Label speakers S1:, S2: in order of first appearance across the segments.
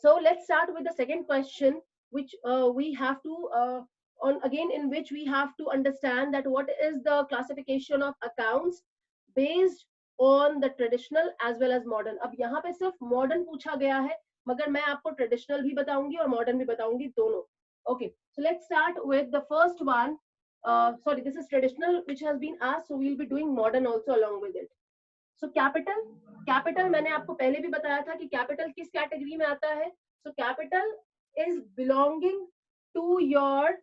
S1: So let's start with the second question, which we have to on again, in which we have to understand that what is the classification of accounts based on the traditional as well as modern. अब यहाँ पे सिर्फ modern पूछा गया है, मगर मैं आपको traditional भी बताऊंगी और modern भी बताऊंगी दोनों. Okay, so let's start with the first one. Sorry, this is traditional which has been asked, so we'll be doing modern also along with it. So capital मैंने आपको पहले भी बताया था कि capital किस कैटेगरी में आता है. So capital is belonging to your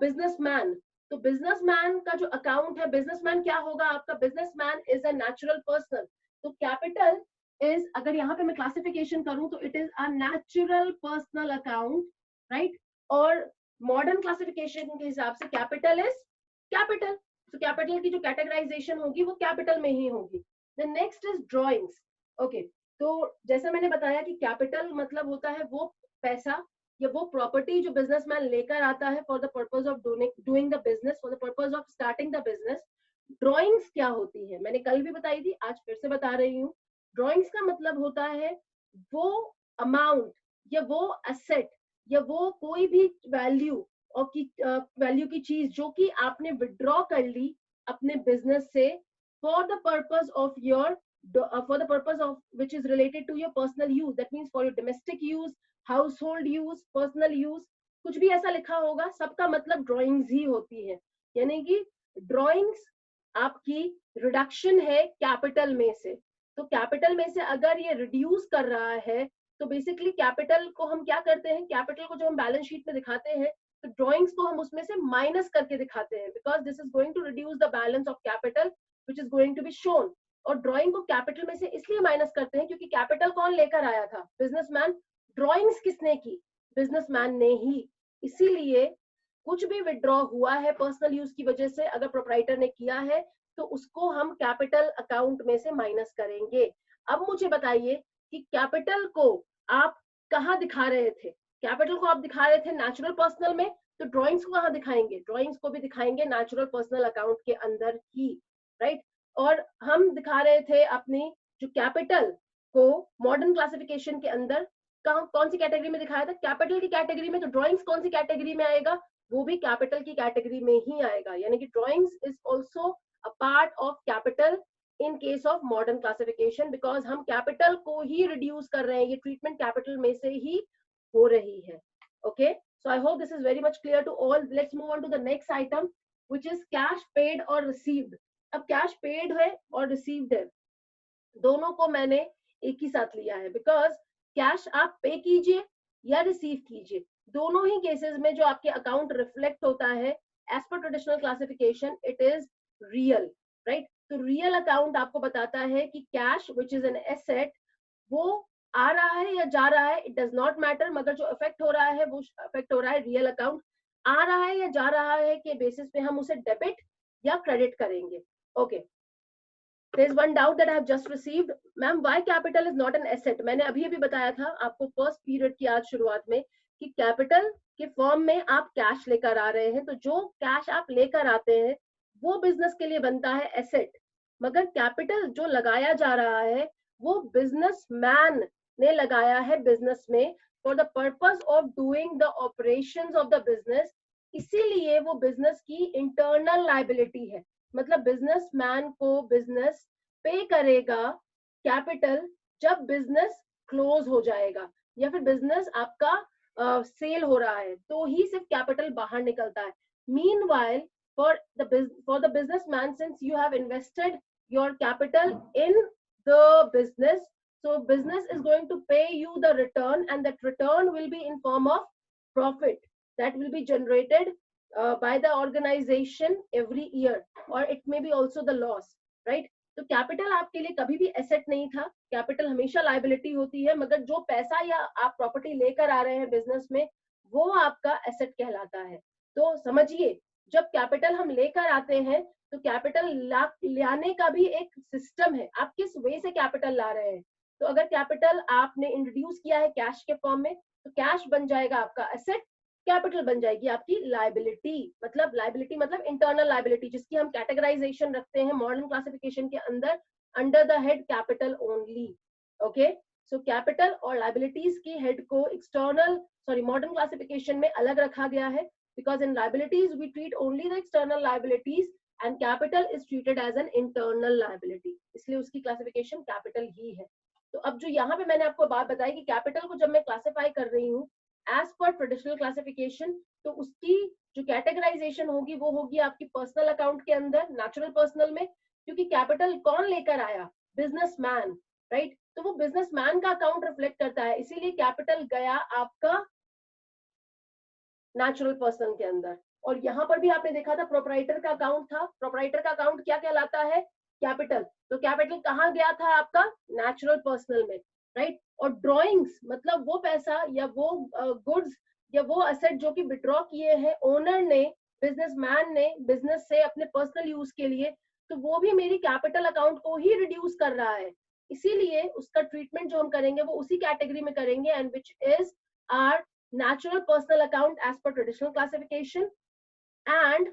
S1: businessman. तो बिजनेसमैन का जो अकाउंट है, बिजनेसमैन क्या होगा आपका? Businessman is a natural person. तो कैपिटल इज, अगर यहाँ पे मैं क्लासिफिकेशन करूं तो it is a natural personal account, right. और मॉडर्न क्लासिफिकेशन के हिसाब से कैपिटल इज कैपिटल. तो कैपिटल की जो कैटेगराइजेशन होगी वो कैपिटल में ही होगी. The next is drawings. Okay, तो जैसा मैंने बताया कि कैपिटल मतलब होता है वो पैसा या वो प्रॉपर्टी जो बिजनेसमैन लेकर आता है for the purpose of doing the business, for the purpose of starting the business. Drawings क्या होती है मैंने कल भी बताई थी, आज फिर से बता रही हूँ. ड्रॉइंग्स का मतलब होता है वो अमाउंट या वो एसेट या वो कोई भी वैल्यू और की वैल्यू की चीज जो कि आपने विड्रॉ कर ली अपने बिजनेस से for the purpose of your for the purpose of which is related to your personal use. That means for your domestic use, household use, personal use, कुछ भी ऐसा लिखा होगा, सबका मतलब ड्राइंग्स ही होती है. यानी कि ड्राइंग्स आपकी रिडक्शन है कैपिटल में से. तो कैपिटल में से अगर ये रिड्यूस कर रहा है तो बेसिकली कैपिटल को हम क्या करते हैं, कैपिटल को जो हम बैलेंस शीट में दिखाते हैं तो ड्राइंग्स को हम उसमें से माइनस करके दिखाते हैं, because this is going to reduce the balance of capital which is going to be shown. और ड्राइंग को कैपिटल में से इसलिए माइनस करते हैं क्योंकि कैपिटल कौन लेकर आया था? बिजनेसमैन. ड्रॉइंग्स किसने की? बिजनेसमैन ने ही. इसीलिए कुछ भी विड्रॉ हुआ है पर्सनल यूज की वजह से, अगर प्रोप्राइटर ने किया है तो उसको हम कैपिटल अकाउंट में से माइनस करेंगे. अब मुझे बताइए कि कैपिटल को आप कहाँ दिखा रहे थे? कैपिटल को आप दिखा रहे थे नेचुरल पर्सनल में, तो ड्रॉइंग्स को कहाँ दिखाएंगे? ड्रॉइंग्स को भी दिखाएंगे नेचुरल पर्सनल अकाउंट के अंदर ही, राइट. और हम दिखा रहे थे अपनी जो कैपिटल को मॉडर्न क्लासिफिकेशन के अंदर कौन सी कैटेगरी में दिखाया था? कैपिटल की कैटेगरी में. तो ड्राइंग्स कौन सी कैटेगरी में आएगा? वो भी कैपिटल की कैटेगरी में ही आएगा. यानी कि drawings is also a part of capital in case of modern classification, because हम कैपिटल को ही रिड्यूस कर रहे हैं. ये ट्रीटमेंट कैपिटल में से ही हो रही है. Okay, so I hope this is very much clear to all. Let's move on to the next item which is cash paid और रिसीव्ड. अब कैश पेड है और रिसीव्ड है, दोनों को मैंने एक ही साथ लिया है, बिकॉज कैश आप पे कीजिए या रिसीव कीजिए, दोनों ही केसेस में जो आपके अकाउंट रिफ्लेक्ट होता है as per traditional classification it is real, right. तो रियल अकाउंट आपको बताता है कि cash which is an asset वो आ रहा है या जा रहा है, इट डज नॉट मैटर, मगर जो इफेक्ट हो रहा है वो इफेक्ट हो रहा है रियल अकाउंट. आ रहा है या जा रहा है के बेसिस पे हम उसे डेबिट या क्रेडिट करेंगे. Okay, there is one doubt that I have just received. Ma'am, why capital is not an asset? मैंने अभी अभी बताया था आपको फर्स्ट पीरियड की आज शुरुआत में कि कैपिटल के फॉर्म में आप कैश लेकर आ रहे हैं, तो जो कैश आप लेकर आते हैं वो बिजनेस के लिए बनता है एसेट, मगर कैपिटल जो लगाया जा रहा है वो बिजनेसमैन ने लगाया है बिजनेस में for the purpose of doing the operations of the business. इसीलिए वो बिजनेस की इंटरनल लायबिलिटी है. मतलब बिजनेसमैन को बिजनेस पे करेगा कैपिटल जब बिजनेस क्लोज हो जाएगा या फिर बिजनेस आपका सेल हो रहा है तो ही सिर्फ कैपिटल बाहर निकलता है. Meanwhile for the businessman, since you have invested your capital in the business, so business is going to pay you the return, and that return will be in form of profit that will be generated by the organization every year, or it may be also the loss, right. तो capital आपके लिए कभी भी asset नहीं था, capital हमेशा liability होती है, मगर जो पैसा या आप प्रॉपर्टी लेकर आ रहे हैं बिजनेस में वो आपका एसेट कहलाता है. तो समझिए, जब कैपिटल हम लेकर आते हैं तो कैपिटल लाने का भी एक सिस्टम है, आप किस वे से कैपिटल ला रहे हैं. तो अगर कैपिटल आपने इंट्रोड्यूस किया है कैश के फॉर्म में तो कैश बन जाएगा आपका एसेट, कैपिटल बन जाएगी आपकी लायबिलिटी. मतलब इंटरनल लायबिलिटी, जिसकी हम कैटेगराइजेशन रखते हैं मॉडर्न क्लासिफिकेशन के अंदर under the head capital only. Okay, so capital और लाइबिलिटीज के हेड को मॉडर्न क्लासिफिकेशन में अलग रखा गया है, because in liabilities we treat only the external liabilities and capital is treated as an internal liability, इसलिए उसकी क्लासिफिकेशन कैपिटल ही है। तो अब जो यहाँ पे मैंने आपको बात बताई कि कैपिटल को जब मैं क्लासिफाई कर रही हूँ एज पर ट्रेडिशनल क्लासिफिकेशन, तो उसकी जो कैटेगराइजेशन होगी वो होगी आपकी पर्सनल अकाउंट के अंदर, नेचुरल पर्सनल में, क्योंकि कैपिटल कौन लेकर आया, बिजनेसमैन, राइट। तो वो बिजनेसमैन का अकाउंट रिफ्लेक्ट करता है, इसीलिए कैपिटल गया आपका नेचुरल पर्सन के अंदर। और यहाँ पर भी आपने देखा था प्रोपराइटर का अकाउंट था, प्रोपराइटर का अकाउंट क्या कहलाता है, कैपिटल। तो कैपिटल कहाँ गया था आपका, नेचुरल पर्सनल में, राइट। और ड्रॉइंग्स मतलब वो पैसा या वो गुड्स या वो असेट जो कि विड्रॉ किए हैं ओनर ने, बिजनेसमैन ने बिजनेस से अपने पर्सनल यूज के लिए, तो वो भी मेरी कैपिटल अकाउंट को ही रिड्यूस कर रहा है, इसीलिए उसका ट्रीटमेंट जो हम करेंगे वो उसी कैटेगरी में करेंगे, and which is our natural personal account as per traditional classification and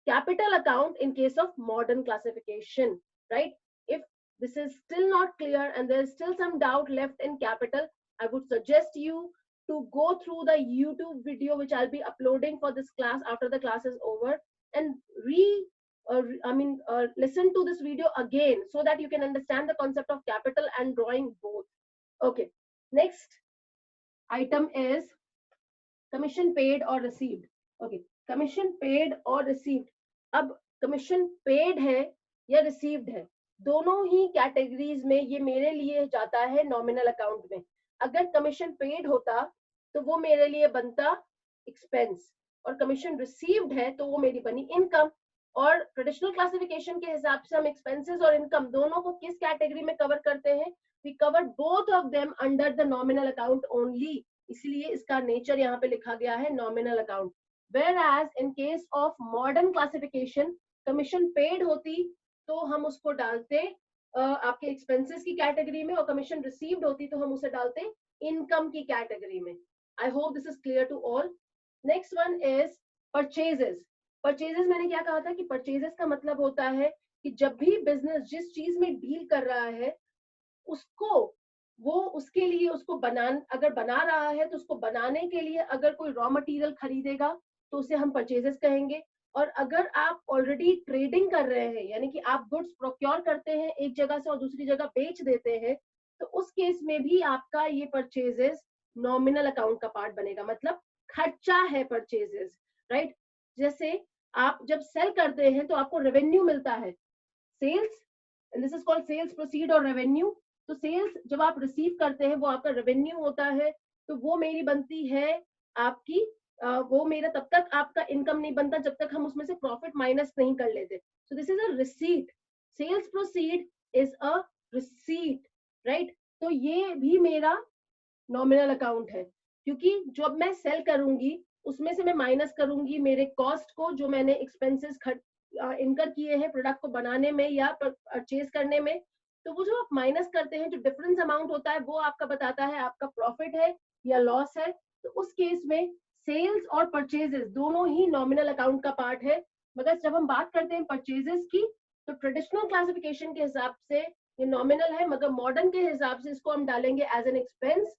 S1: capital account in case of modern classification, right? If this is still not clear and there is still some doubt left in capital, I would suggest you to go through the YouTube video which I'll be uploading for this class after the class is over, and listen to this video again so that you can understand the concept of capital and drawing both. Okay, next item is commission paid और received. Okay, commission paid और received. अब commission paid है या received है, दोनों ही categories में ये मेरे लिए जाता है नॉमिनल अकाउंट में। अगर कमीशन पेड होता तो वो मेरे लिए बनता एक्सपेंस, और कमीशन रिसीव्ड है तो वो मेरी बनी इनकम। और ट्रेडिशनल क्लासिफिकेशन के हिसाब से हम एक्सपेंसेस और इनकम दोनों को किस कैटेगरी में कवर करते हैं, we cover both of them under the nominal account only, इसलिए इसका नेचर यहाँ पे लिखा गया है nominal account. Whereas in case of modern classification commission paid होती तो हम उसको डालते आपके एक्सपेंसेस की कैटेगरी में, और कमीशन रिसीव्ड होती तो हम उसे डालते इनकम की कैटेगरी में। I hope this is clear to all. Next one is purchases. Purchases मैंने क्या कहा था कि परचेजेस का मतलब होता है कि जब भी बिजनेस जिस चीज में डील कर रहा है उसको वो उसके लिए उसको अगर बना रहा है तो उसको बनाने के लिए अगर कोई रॉ मटेरियल खरीदेगा तो उसे हम परचेजेस कहेंगे। और अगर आप ऑलरेडी ट्रेडिंग कर रहे हैं, यानी कि आप गुड्स प्रोक्योर करते हैं एक जगह से और दूसरी जगह बेच देते हैं, तो उस केस में भी आपका ये परचेजेस नॉमिनल अकाउंट का पार्ट बनेगा, मतलब खर्चा है परचेजेस, राइट। जैसे आप जब सेल करते हैं तो आपको रेवेन्यू मिलता है, sales, this is called sales proceed और रेवेन्यू। तो सेल्स जब आप रिसीव करते हैं वो आपका रेवेन्यू होता है, तो वो मेरी बनती है आपकी वो मेरा तब तक आपका इनकम नहीं बनता जब तक हम उसमें से प्रॉफिट माइनस नहीं कर लेते। So this is a receipt, sales proceed is a receipt, right. तो ये भी मेरा नॉमिनल अकाउंट है, क्योंकि जब मैं सेल करूंगी उसमें से मैं माइनस करूंगी मेरे कॉस्ट को जो मैंने एक्सपेंसेस इनकर किए हैं प्रोडक्ट को बनाने में या परचेज करने में, तो वो जो आप माइनस करते हैं जो डिफरेंस अमाउंट होता है वो आपका बताता है आपका प्रॉफिट है या लॉस है। तो उस केस में सेल्स और परचेजेस दोनों ही नॉमिनल अकाउंट का पार्ट है। मगर जब हम बात करते हैं परचेजेस की तो ट्रेडिशनल क्लासिफिकेशन के हिसाब से ये नॉमिनल है, मगर मॉडर्न के हिसाब से इसको हम डालेंगे as an expense.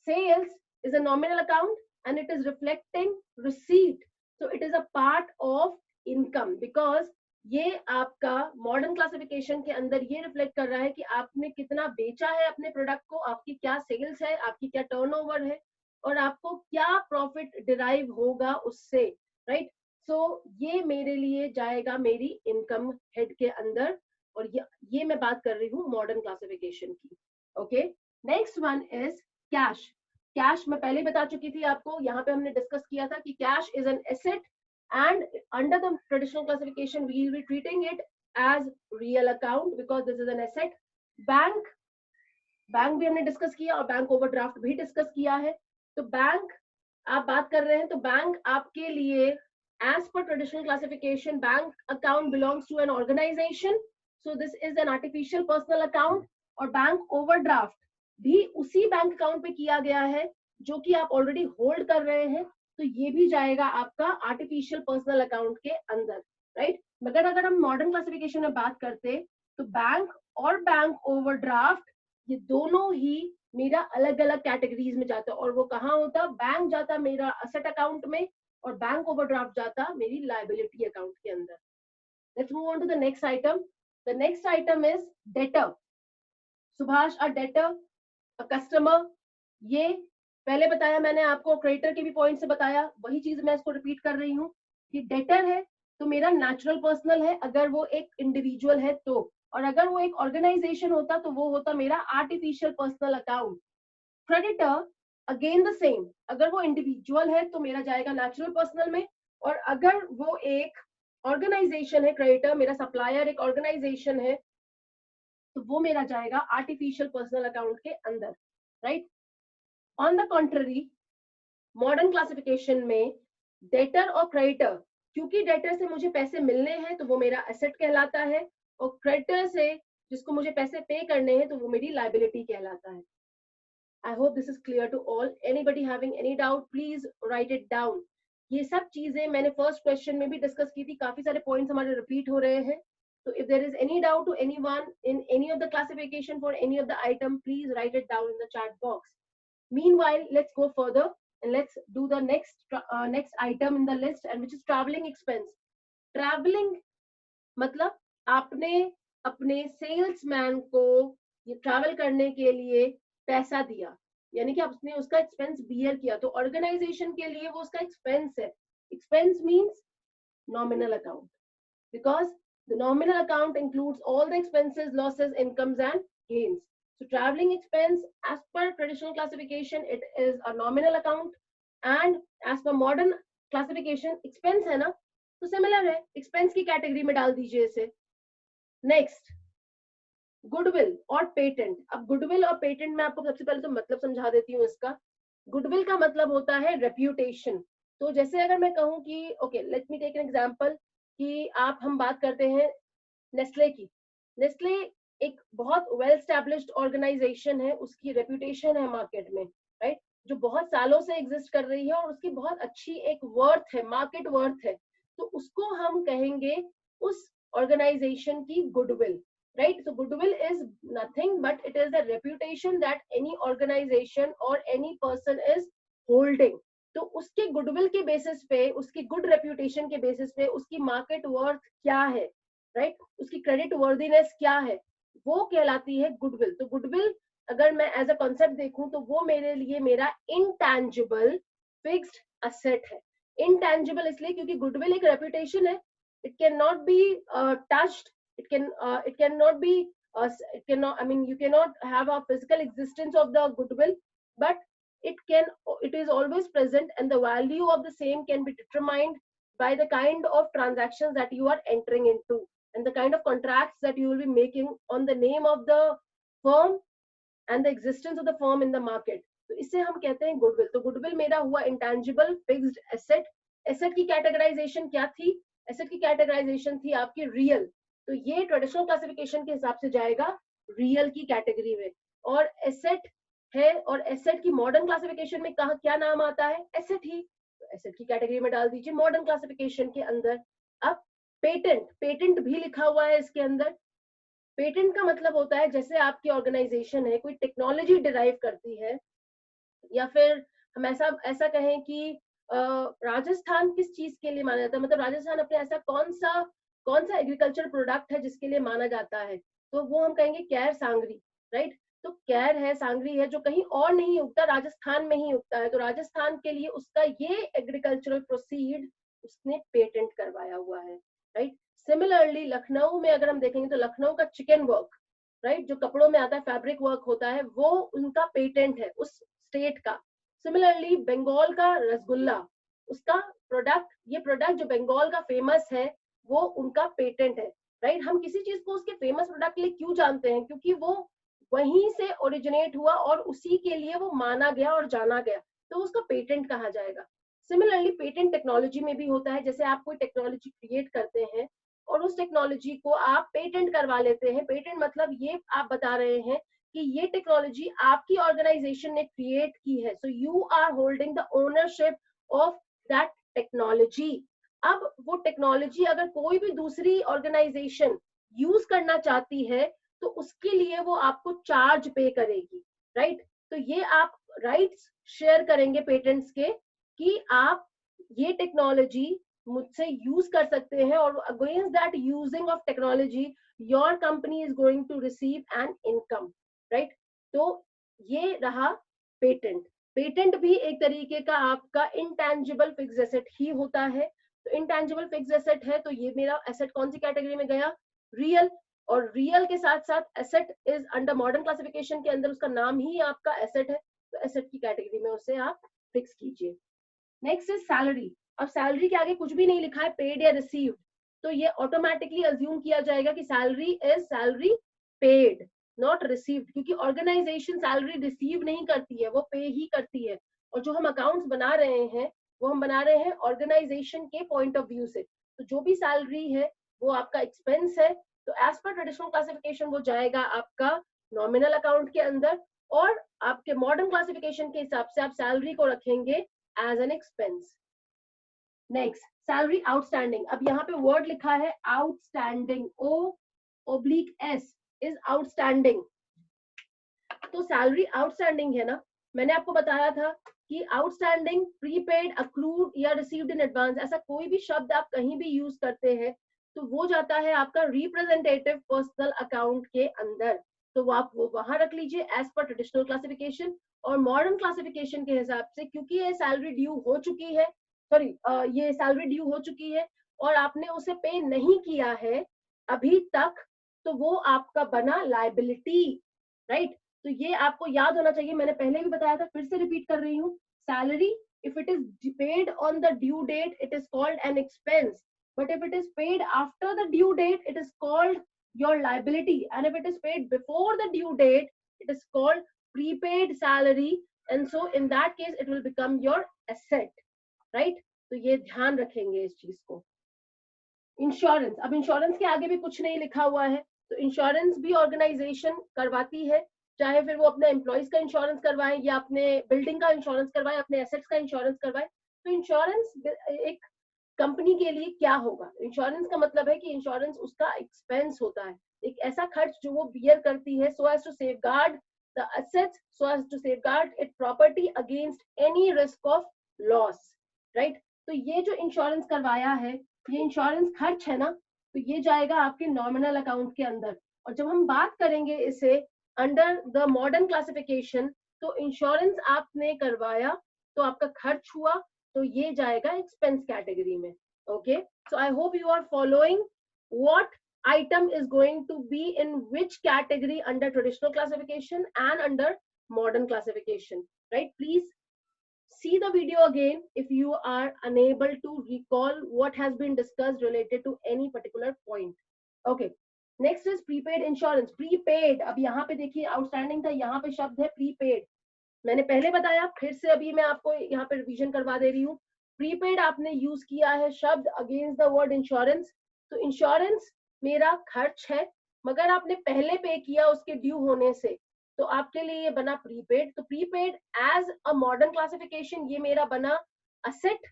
S1: Sales is a nominal account and it is reflecting receipt, so it is a part of income because ये आपका मॉडर्न क्लासिफिकेशन के अंदर ये रिफ्लेक्ट कर रहा है कि आपने कितना बेचा है अपने प्रोडक्ट को, आपकी क्या सेल्स है, आपकी क्या टर्नओवर है, और आपको क्या प्रॉफिट डिराइव होगा उससे, राइट। सो ये मेरे लिए जाएगा मेरी इनकम हेड के अंदर, और ये मैं बात कर रही हूँ मॉडर्न क्लासिफिकेशन की। Okay, next one is cash. Cash मैं पहले बता चुकी थी आपको, यहाँ पे हमने डिस्कस किया था कि cash is an asset and under the traditional classification we will be treating it as real account because this is an asset. Bank भी हमने डिस्कस किया और बैंक ओवरड्राफ्ट भी डिस्कस किया है। तो बैंक आप बात कर रहे हैं तो बैंक आपके लिए as per traditional classification bank account belongs to an organisation, so this is an artificial personal account. और बैंक ओवरड्राफ्ट भी उसी बैंक अकाउंट पे किया गया है जो कि आप ऑलरेडी होल्ड कर रहे हैं, तो ये भी जाएगा आपका आर्टिफिशियल पर्सनल अकाउंट के अंदर, राइट। मगर अगर हम मॉडर्न क्लासिफिकेशन में बात करते तो बैंक और बैंक ओवरड्राफ्ट ये दोनों ही मेरा अलग अलग कैटेगरीज में जाता, और वो कहाँ होता, बैंक जाता मेरा असेट अकाउंट में, और बैंक ओवरड्राफ्ट जाता मेरी लायबिलिटी अकाउंट के अंदर. Let's move on to the next item. The next item is debtor. Subhash, a debtor, a customer. ये पहले बताया मैंने आपको, क्रेडिटर के भी पॉइंट से बताया, वही चीज मैं इसको रिपीट कर रही हूँ कि डेटर है तो मेरा नेचुरल पर्सनल है अगर वो एक इंडिविजुअल है तो, और अगर वो एक ऑर्गेनाइजेशन होता तो वो होता मेरा artificial personal account. Creditor again the same, अगर वो इंडिविजुअल है तो मेरा जाएगा नेचुरल पर्सनल में, और अगर वो एक ऑर्गेनाइजेशन है, क्रेडिटर मेरा सप्लायर एक ऑर्गेनाइजेशन है, तो वो मेरा जाएगा आर्टिफिशियल पर्सनल अकाउंट के अंदर. Right. On the contrary, modern classification में डेटर और क्रेडिटर, क्योंकि डेटर से मुझे पैसे मिलने हैं तो वो मेरा एसेट कहलाता है, और क्रेडिटर से जिसको मुझे पैसे पे करने हैं तो वो मेरी लायबिलिटी कहलाता है. I hope this is clear to all. Anybody having any doubt, please write it down. ये सब चीजें मैंने फर्स्ट क्वेश्चन में भी डिस्कस की थी, काफी सारे पॉइंट्स हमारे रिपीट हो रहे हैं. So if there is any doubt to anyone in any of the classification for any of the item, please write it down in the chat box. Meanwhile, let's go further and let's do the next item in the list, and which is traveling expense. Traveling मतलब आपने अपने salesman को ये travel करने के लिए पैसा दिया, यानी कि आपने उसका एक्सपेंस बियर किया, तो ऑर्गेनाइजेशन के लिए वो उसका एक्सपेंस है. Expense means nominal account, because the nominal account includes all the expenses, losses, incomes and gains. So traveling expense, as per traditional classification, it is a nominal account, and as per modern classification, expense है ना, तो similar है, expense की category में डाल दीजिए इसे. Next, goodwill और पेटेंट. अब गुडविल और पेटेंट में आपको सबसे पहले तो मतलब समझा देती हूँ इसका. गुडविल का मतलब होता है रेप्यूटेशन. तो जैसे अगर मैं कहूँ कि okay, let me take an example कि हम बात करते हैं नेस्ले की. नेस्ले एक बहुत वेल एस्टैब्लिश्ड ऑर्गेनाइजेशन है, उसकी रेप्यूटेशन है मार्केट में, राइट, जो बहुत सालों से एग्जिस्ट कर रही है और उसकी बहुत अच्छी एक वर्थ है, मार्केट वर्थ है, तो उसको हम कहेंगे उस ऑर्गेनाइजेशन की goodwill. Right, so goodwill is nothing but it is the reputation that any organization or any person is holding. तो उसके गुडविल के बेसिस पे, उसकी गुड रेप्यूटेशन के बेसिस पे उसकी मार्केट वर्थ क्या है, राइट, उसकी क्रेडिट वर्दीनेस क्या है, वो कहलाती है गुडविल. तो गुडविल अगर मैं एज अ कॉन्सेप्ट देखूं तो वो मेरे लिए मेरा इनटैंजिबल फिक्स्ड असेट है. इनटैंजिबल इसलिए क्योंकि गुडविल एक रेप्यूटेशन है, it can not be touched, it cannot be it cannot, I mean, you cannot have a physical existence of the goodwill, but it is always present, and the value of the same can be determined by the kind of transactions that you are entering into and the kind of contracts that you will be making on the name of the firm and the existence of the firm in the market. तो इसे हम कहते हैं goodwill. तो goodwill मेरा हुआ intangible fixed asset. Asset की categorisation क्या थी? एसेट की कैटेगराइजेशन थी आपकी रियल, तो ये ट्रेडिशनल क्लासिफिकेशन के हिसाब से जाएगा रियल की कैटेगरी में. और एसेट है, और एसेट की मॉडर्न क्लासिफिकेशन में कहा क्या नाम आता है? एसेट ही, तो एसेट की कैटेगरी में डाल दीजिए मॉडर्न क्लासिफिकेशन के अंदर. अब पेटेंट, पेटेंट भी लिखा हुआ है इसके अंदर. पेटेंट का मतलब होता है जैसे आपकी ऑर्गेनाइजेशन है, कोई टेक्नोलॉजी डिराइव करती है, या फिर हम ऐसा कहें कि राजस्थान किस चीज के लिए माना जाता है, मतलब राजस्थान अपने ऐसा कौन सा एग्रीकल्चर प्रोडक्ट है जिसके लिए माना जाता है, तो वो हम कहेंगे कैर सांगरी, राइट. तो कैर है, सांगरी है, जो कहीं और नहीं उगता, राजस्थान में ही उगता है, तो राजस्थान के लिए उसका ये एग्रीकल्चरल प्रोसीड उसने पेटेंट करवाया हुआ है, राइट. सिमिलरली लखनऊ में अगर हम देखेंगे तो लखनऊ का चिकन वर्क, राइट, जो कपड़ों में आता है, फैब्रिक वर्क होता है, वो उनका पेटेंट है उस स्टेट का. सिमिलरली बंगाल का रसगुल्ला, उसका प्रोडक्ट, ये प्रोडक्ट जो बंगाल का फेमस है, वो उनका पेटेंट है, राइट. हम किसी चीज को उसके फेमस प्रोडक्ट के लिए क्यों जानते हैं? क्योंकि वो वहीं से ओरिजिनेट हुआ और उसी के लिए वो माना गया और जाना गया, तो उसका पेटेंट कहा जाएगा. सिमिलरली पेटेंट टेक्नोलॉजी में भी होता है. जैसे आप कोई टेक्नोलॉजी क्रिएट करते हैं और उस टेक्नोलॉजी को आप पेटेंट करवा लेते हैं. पेटेंट मतलब ये आप बता रहे हैं कि ये टेक्नोलॉजी आपकी ऑर्गेनाइजेशन ने क्रिएट की है, so you are holding the ownership of that technology. अब वो टेक्नोलॉजी अगर कोई भी दूसरी ऑर्गेनाइजेशन यूज करना चाहती है तो उसके लिए वो आपको चार्ज पे करेगी, राइट. तो ये आप राइट्स शेयर करेंगे पेटेंट्स के कि आप ये टेक्नोलॉजी मुझसे यूज कर सकते हैं, और against that using of technology your company is going to receive an income, right. तो ये रहा पेटेंट। पेटेंट भी एक तरीके का आपका इंटेंजिबल फिक्स्ड एसेट ही होता है। तो इंटेंजिबल फिक्स्ड एसेट है, तो ये मेरा एसेट कौन सी कैटेगरी में गया? रियल। और रियल के साथ साथ asset is under modern classification के अंदर उसका नाम ही आपका एसेट है, तो एसेट की कैटेगरी में उसे आप फिक्स कीजिए। Next is salary. अब सैलरी के आगे कुछ भी नहीं लिखा है पेड या रिसीव्ड, तो ये ऑटोमेटिकली अज्यूम किया जाएगा कि salary is salary paid not received, क्योंकि ऑर्गेनाइजेशन सैलरी रिसीव नहीं करती है, वो पे ही करती है। और जो हम अकाउंट्स बना रहे हैं वो हम बना रहे हैं ऑर्गेनाइजेशन के पॉइंट ऑफ व्यू से, तो जो भी सैलरी है वो आपका एक्सपेंस है। तो एज पर ट्रेडिशनल क्लासिफिकेशन वो जाएगा आपका नॉमिनल अकाउंट के अंदर, और आपके मॉडर्न क्लासिफिकेशन के हिसाब से आप सैलरी को रखेंगे as an expense. Next, salary outstanding. अब यहाँ पे वर्ड लिखा है आउटस्टैंडिंग, O/S इज आउटस्टैंडिंग। तो सैलरी आउटस्टैंडिंग है ना, मैंने आपको बताया था कि आउटस्टैंडिंग, प्रीपेड, अक्रूड या रिसीव्ड इन एडवांस, ऐसा कोई भी शब्द आप कहीं भी यूज करते हैं तो वो जाता है आपका रिप्रेजेंटेटिव पर्सनल अकाउंट के अंदर, तो वो आप वो वहां रख लीजिए एज पर ट्रेडिशनल क्लासिफिकेशन। और मॉडर्न क्लासिफिकेशन के हिसाब से क्योंकि ये सैलरी ड्यू हो चुकी है, सॉरी ये सैलरी ड्यू हो चुकी है और आपने उसे पे नहीं किया है अभी तक, तो वो आपका बना लायबिलिटी, राइट। तो ये आपको याद होना चाहिए, मैंने पहले भी बताया था, फिर से रिपीट कर रही हूँ। Salary if it is paid on the due date it is called an expense, but if it is paid after the due date it is called your liability, and if it is paid before the due date it is called prepaid salary, and so in that case it will become your asset, right। तो ये ध्यान रखेंगे इस चीज को। Insurance, अब insurance के आगे भी कुछ नहीं लिखा हुआ है, तो इंश्योरेंस भी ऑर्गेनाइजेशन करवाती है, चाहे फिर वो अपने एम्प्लॉयज का इंश्योरेंस करवाए या अपने बिल्डिंग का इंश्योरेंस करवाए, अपने एसेट्स का इंश्योरेंस करवाए। तो इंश्योरेंस एक कंपनी के लिए क्या होगा? इंश्योरेंस का मतलब है कि इंश्योरेंस उसका एक्सपेंस होता है, एक ऐसा खर्च जो वो बियर करती है so as to safeguard the assets, so as to safeguard it property against any risk of loss, right. तो ये जो इंश्योरेंस करवाया है, ये इंश्योरेंस खर्च है ना, तो ये जाएगा आपके नॉमिनल अकाउंट के अंदर। और जब हम बात करेंगे इसे अंडर द मॉडर्न क्लासिफिकेशन, तो इंश्योरेंस आपने करवाया तो आपका खर्च हुआ, तो ये जाएगा एक्सपेंस कैटेगरी में। Okay, so I hope you are following what item is going to be in which category under traditional classification and under modern classification, right? Please see the video again if you are unable to recall what has been discussed related to any particular point. Okay, next is prepaid insurance. Prepaid, अब यहाँ पे देखिए outstanding था, यहाँ पे शब्द है prepaid. मैंने पहले बताया, फिर से अभी मैं आपको यहाँ पे रिवीजन करवा दे रही हूँ। प्रीपेड आपने यूज किया है शब्द अगेंस्ट द वर्ड इंश्योरेंस, तो इंश्योरेंस मेरा खर्च है, मगर आपने पहले पे किया उसके ड्यू होने से, तो आपके लिए ये बना प्रीपेड। तो prepaid as a modern classification ये मेरा बना असेट,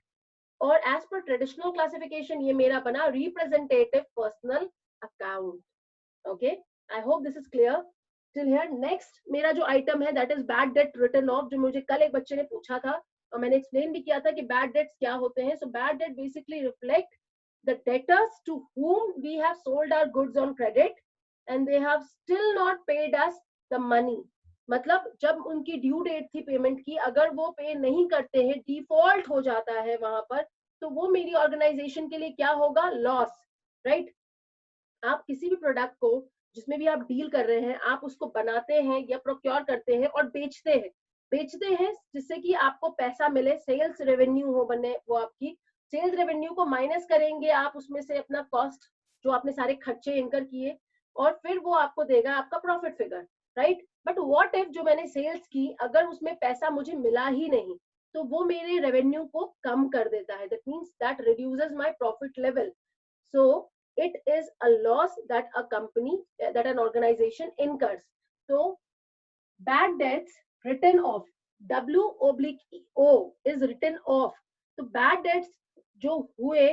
S1: और एज पर ट्रेडिशनल क्लासिफिकेशन ये मेरा बना representative personal account. Okay, I hope this is clear till here. Next मेरा जो आइटम है that is bad debt return of, जो मुझे कल एक बच्चे ने पूछा था और मैंने एक्सप्लेन भी किया था कि बैड डेट्स क्या होते हैं। So bad debt basically reflect the debtors to whom we have sold our goods on credit and they have still not paid us the money। मतलब जब उनकी ड्यू डेट थी पेमेंट की, अगर वो पे नहीं करते हैं, डिफॉल्ट हो जाता है वहां पर, तो वो मेरी ऑर्गेनाइजेशन के लिए क्या होगा? Loss, right. आप किसी भी प्रोडक्ट को जिसमें भी आप डील कर रहे हैं, आप उसको बनाते हैं या प्रोक्योर करते हैं और बेचते हैं जिससे कि आपको पैसा मिले, सेल्स रेवेन्यू हो बने, वो आपकी सेल्स रेवेन्यू को माइनस करेंगे आप उसमें से अपना कॉस्ट जो आपने सारे खर्चे इनकर किए, और फिर वो आपको देगा आपका profit figure, right. But what if जो मैंने सेल्स की अगर उसमें पैसा मुझे मिला ही नहीं, तो वो मेरे रेवेन्यू को कम कर देता है, that means that reduces my profit level. So it is a loss that a company, that an organization incurs. So bad debts written off, W/O is written off। तो बैड डेट्स जो हुए,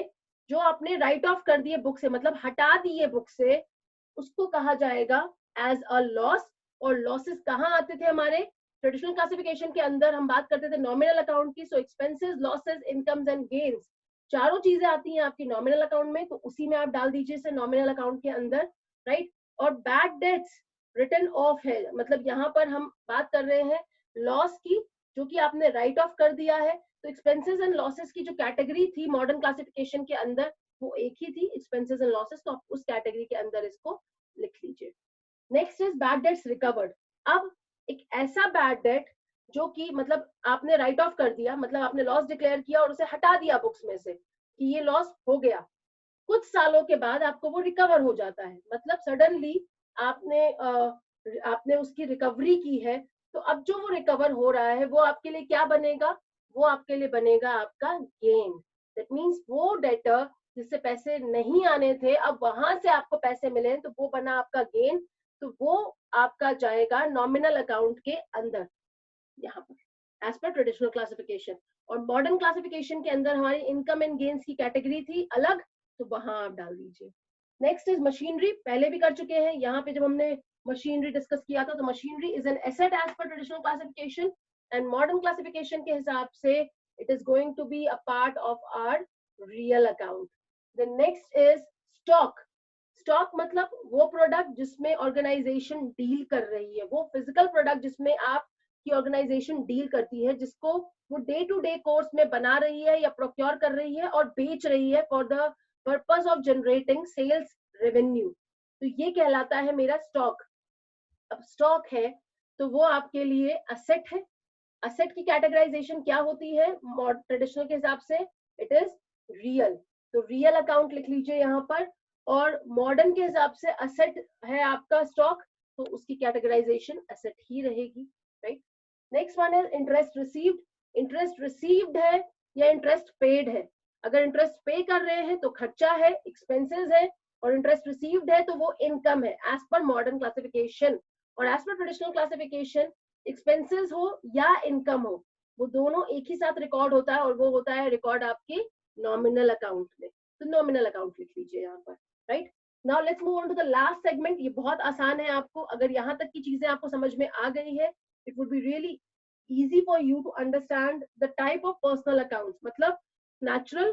S1: जो आपने right of कर दिए book से, मतलब हटा दिए बुक से, उसको कहा जाएगा एज अ लॉस। और लॉसेस कहाँ आते थे हमारे? ट्रेडिशनल क्लासिफिकेशन के अंदर हम बात करते थे नॉमिनल अकाउंट की, so expenses, losses, incomes and gains, चारों चीजें आती हैं आपकी नॉमिनल अकाउंट में, तो उसी में आप डाल दीजिए इसे नॉमिनल अकाउंट के अंदर, राइट। और बैड डेट्स रिटर्न ऑफ है, मतलब यहाँ पर हम बात कर रहे हैं लॉस की, जो कि आपने राइट ऑफ कर दिया है। तो एक्सपेंसेस एंड लॉसेस की जो कैटेगरी थी मॉडर्न क्लासिफिकेशन के अंदर वो एक ही थी, एक्सपेंसेस एंड लॉसेस, तो आप उस कैटेगरी के अंदर इसको लिख लीजिए। Next is bad debts recovered. अब एक ऐसा बैड डेट जो कि मतलब आपने राइट ऑफ कर दिया, मतलब आपने लॉस डिक्लेयर किया और उसे हटा दिया बुक्स में से कि ये लॉस हो गया, कुछ सालों के बाद आपको वो रिकवर हो जाता है, मतलब सडनली आपने आपने उसकी रिकवरी की है, तो अब जो वो रिकवर हो रहा है वो आपके लिए क्या बनेगा, वो आपके लिए बनेगा आपका गेन। दैट मीन्स वो डेटर जिससे पैसे नहीं आने थे, अब वहां से आपको पैसे मिले तो वो बना आपका गेन, तो वो आपका जाएगा नॉमिनल अकाउंट के अंदर यहाँ पर एज पर ट्रेडिशनल क्लासिफिकेशन। और मॉडर्न क्लासिफिकेशन के अंदर हमारी इनकम एंड गेन्स की कैटेगरी थी अलग, तो वहां आप डाल दीजिए। नेक्स्ट इज मशीनरी, पहले भी कर चुके हैं, यहाँ पे जब हमने मशीनरी डिस्कस किया था तो machinery is an asset as per traditional classification, and modern classification के हिसाब से it is going to be a part of our real account. The next is stock. Stock मतलब वो प्रोडक्ट जिसमें ऑर्गेनाइजेशन डील कर रही है, वो फिजिकल प्रोडक्ट जिसमें आप की ऑर्गेनाइजेशन डील करती है, जिसको वो डे टू डे कोर्स में बना रही है या प्रोक्योर कर रही है और बेच रही है for the purpose of generating sales revenue, तो ये कहलाता है मेरा स्टॉक। अब स्टॉक है तो वो आपके लिए असेट है। असेट की कैटेगराइजेशन क्या होती है ट्रेडिशनल के हिसाब से, इट इज रियल, तो रियल अकाउंट लिख लीजिए यहाँ पर। और मॉडर्न के हिसाब से असेट है आपका स्टॉक, तो उसकी कैटेगराइजेशन असेट ही रहेगी, राइट। नेक्स्ट वन है इंटरेस्ट रिसीव्ड। इंटरेस्ट रिसीव्ड है या इंटरेस्ट पेड है, अगर इंटरेस्ट पे कर रहे हैं तो खर्चा है, एक्सपेंसेस है, और इंटरेस्ट रिसीव्ड है तो वो इनकम है एज पर मॉडर्न क्लासिफिकेशन। और as per traditional classification expenses हो या इनकम हो, वो दोनों एक ही साथ रिकॉर्ड होता है और वो होता है रिकॉर्ड आपके नॉमिनल अकाउंट में, तो नॉमिनल अकाउंट लिख लीजिए यहाँ पर, right. Now let's move on to the last segment. ये बहुत आसान है, आपको अगर यहाँ तक की चीजें आपको समझ में आ गई है, it would be really easy for you to understand the type of personal accounts, मतलब natural,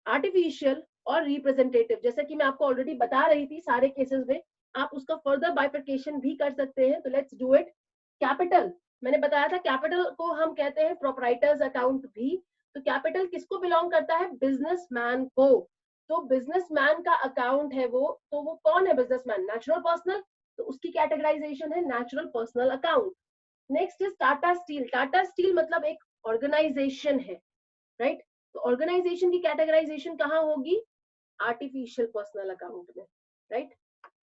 S1: artificial और representative, जैसे कि मैं आपको ऑलरेडी बता रही थी सारे केसेस में आप उसका फर्दर बाइफिकेशन भी कर सकते हैं, तो लेट्स डू इट। कैपिटल, मैंने बताया था कैपिटल को हम कहते हैं प्रोप्राइटर्स अकाउंट भी, तो कैपिटल किसको बिलोंग करता है, बिजनेसमैन को, तो बिजनेसमैन का अकाउंट है वो, तो वो कौन है बिजनेसमैन, नेचुरल पर्सनल, तो उसकी कैटेगराइजेशन है natural personal account. Next is Tata steel. Tata steel मतलब एक ऑर्गेनाइजेशन है, राइट, तो ऑर्गेनाइजेशन की कैटेगराइजेशन कहाँ होगी, आर्टिफिशियल पर्सनल अकाउंट में, right.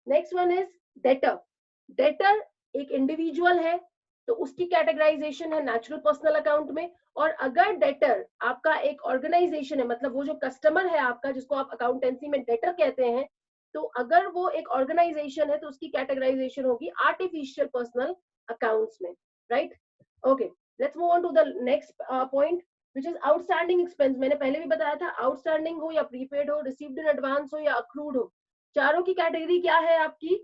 S1: Next one is debtor. Debtor एक इंडिविजुअल है, तो उसकी कैटेगराइजेशन है नेचुरल पर्सनल अकाउंट में। और अगर डेटर आपका एक ऑर्गेनाइजेशन है, मतलब वो जो कस्टमर है आपका, जिसको आप अकाउंटेंसी में डेटर कहते हैं, तो अगर वो एक ऑर्गेनाइजेशन है तो उसकी कैटेगराइजेशन होगी आर्टिफिशियल पर्सनल अकाउंट्स में, right. Okay, let's move on to the next point which is outstanding expense. मैंने पहले भी बताया था, आउटस्टैंडिंग हो या प्रीपेड हो, रिसीव्ड इन एडवांस हो या अक्रूड हो, चारों की कैटेगरी क्या है आपकी,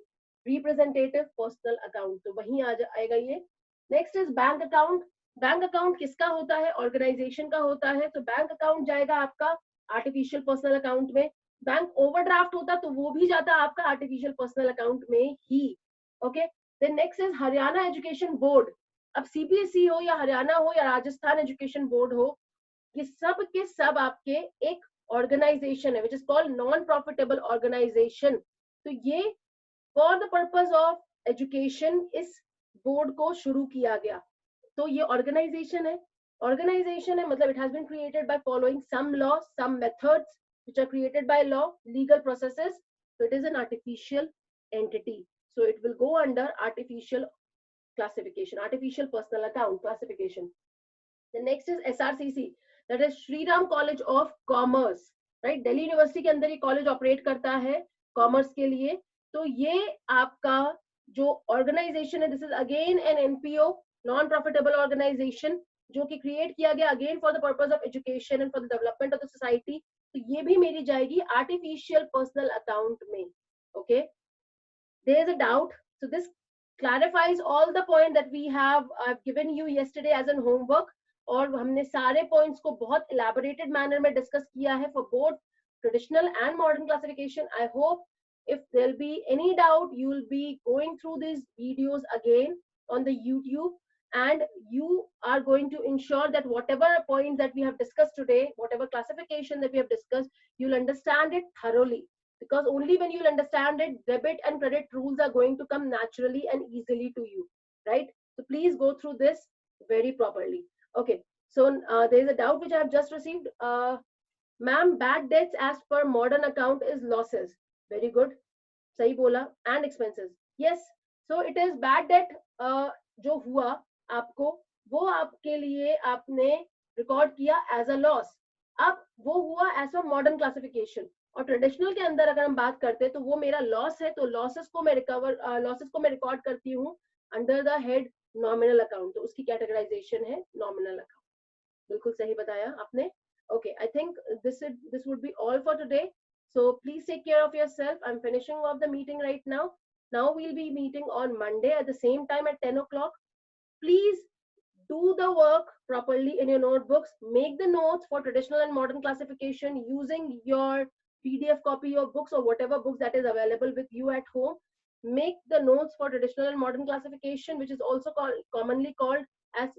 S1: रिप्रेजेंटेटिव पर्सनल अकाउंट, तो वहीं आएगा ये। Next is bank account. Bank account किसका होता है, ऑर्गेनाइजेशन का होता है, तो बैंक अकाउंट जाएगा आपका आर्टिफिशियल पर्सनल अकाउंट में। बैंक ओवरड्राफ्ट होता तो वो भी जाता आपका आर्टिफिशियल पर्सनल अकाउंट में ही, okay. Then next is Haryana education board. अब सीबीएसई हो या हरियाणा हो या राजस्थान एजुकेशन बोर्ड हो, ये सब के सब आपके एक ऑर्गेनाइजेशन है which is called non profitable organisation, तो ये for the purpose of education इस बोर्ड को शुरू किया गया, तो ये ऑर्गेनाइजेशन है। ऑर्गेनाइजेशन है मतलब it has been created by following some law, some methods which are created by law, legal processes, so it is an artificial entity, so it will go under artificial classification, artificial personal account classification. The next is SRCC, that is Shri Ram College of Commerce, right, Delhi university के अंदर ये college operate करता है commerce के लिए, तो ये आपका जो ऑर्गेनाइजेशन है, this is again an NPO, non profitable organisation, जो कि क्रिएट किया गया again for the purpose of education and for the development of the society, तो ये भी मेरी जाएगी आर्टिफिशियल पर्सनल अकाउंट में, okay. There is a doubt, so this clarifies all the point that we have I've given you yesterday as an homework. और हमने सारे points को बहुत elaborated manner में discuss किया है for both traditional and modern classification. I hope if there'll be any doubt, you will be going through these videos again on the YouTube, and you are going to ensure that whatever points that we have discussed today, whatever classification that we have discussed, you'll understand it thoroughly. Because only when you'll understand it, debit and credit rules are going to come naturally and easily to you, right? So please go through this very properly. Okay, so there is a doubt which I have just received. Ma'am, bad debts as per modern account is losses. Very good. सही बोला. And expenses. Yes. So it is bad debt जो हुआ आपको, वो आपके लिए आपने record किया एज अ लॉस. अब वो हुआ एज पर मॉडर्न क्लासिफिकेशन. और ट्रेडिशनल के अंदर अगर हम बात करते हैं तो वो मेरा लॉस है, तो लॉसेस को मैं रिकॉर्ड करती हूँ under the head nominal account. तो उसकी कैटेगराइजेशन है नॉमिनल अकाउंट. बिल्कुल सही बताया आपने. Okay, I think this would be all for today. So please take care of yourself. I'm finishing off the meeting right now. Now we'll be meeting on Monday at the same time at 10 o'clock. Please do the work properly in your notebooks. Make the notes for traditional and modern classification using your PDF copy of books or whatever books that is available with you at home. Make the notes for traditional and modern classification, which is also commonly called as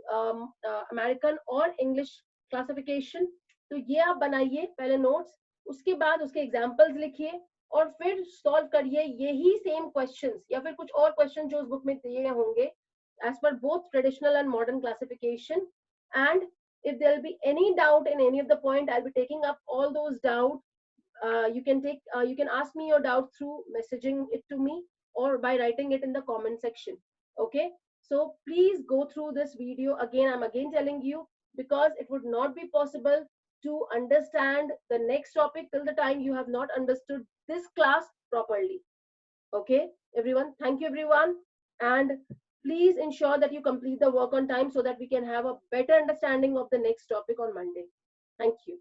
S1: American or English classification. तो ये आप बनाइए पहले notes, उसके बाद उसके examples लिखिए और फिर सॉल्व करिए यही सेम क्वेश्चंस या फिर कुछ और क्वेश्चन जो उस बुक में दिए होंगे as per both traditional and modern classification. And if there will be any doubt in any of the point, I'll be taking up all those doubts. You can ask me your doubt through messaging it to me or by writing it in the comment section. Okay, so please go through this video again. I'm again telling you, because it would not be possible to understand the next topic till the time you have not understood this class properly. Okay, everyone, thank you everyone, and please ensure that you complete the work on time so that we can have a better understanding of the next topic on Monday. Thank you.